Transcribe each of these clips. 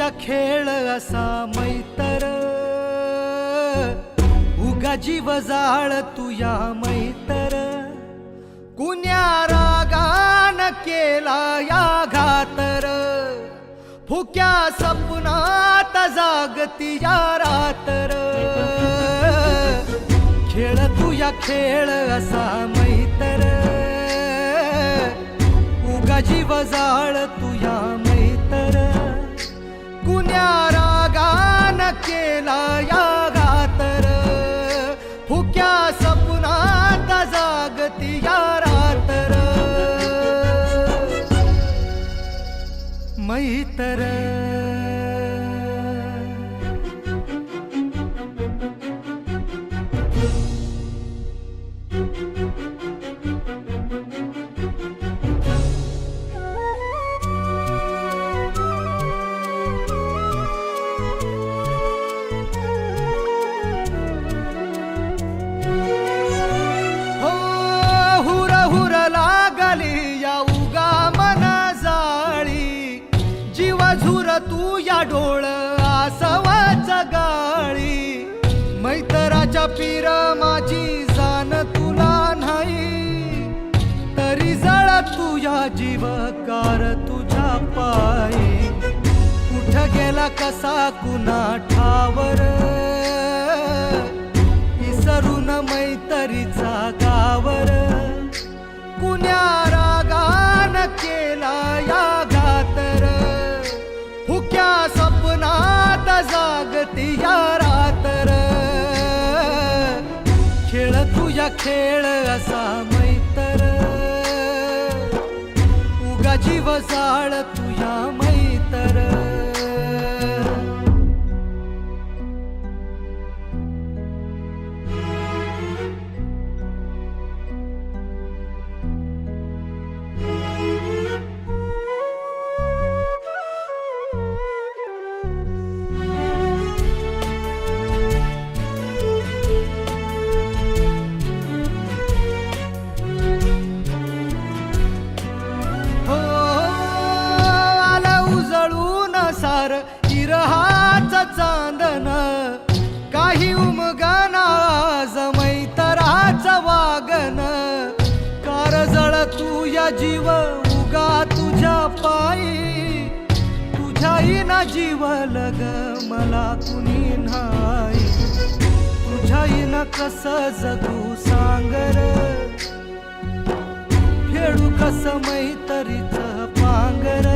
तुझ्या खेळ असा मैतर, उगा जीव जाळ तुया मैतर, कुण्या रागान केला या घातर, फुक्या सपनात जागती या रातर, खेळ तुया खेळ असा मैतर, उगा जीव जाळ तुया मैतर, कुण्या रागान केला या घातर, फुक्या सपनात जागती या रातर, मैतर. तू या डोळ आसवाच गाळी, मैतराच्या पीर माझी जाण तुला नाही, तरी जळ तुझ्या जीवकार तुझ्या पायी, कुठ गेला कसा कुणा ठावर, इसरून मैतरीचा गावर, कुण्या रागान केला या घातर, फुक्या सपनात जागती या रातर, खेळ तुझ्या खेळ असा मैतर, उगा जीव जाळ तुझ्या मैतर. इरहाच चांदन काही उमगना मैतराच वागन, कारजळ तुझ्या जीव उगा तुझ्या पायी, तुझ्याही ना जीव लग मला कुणी नाही, तुझ्याही न कस जगू सांगर, खेळू कस मैतरीच पांगर,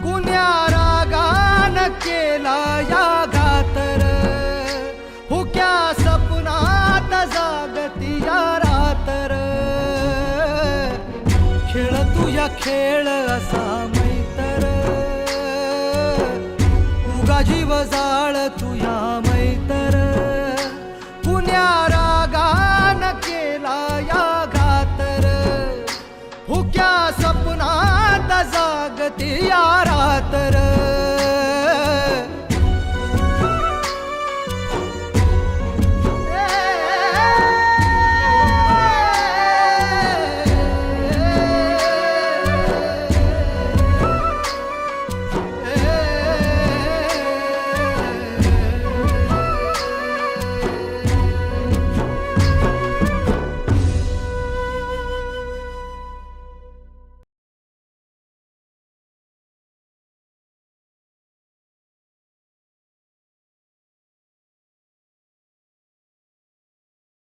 कुण्या रागान केला या घातर, फुक्या सपनात जागती या रातर, खेळ तुझ्या खेळ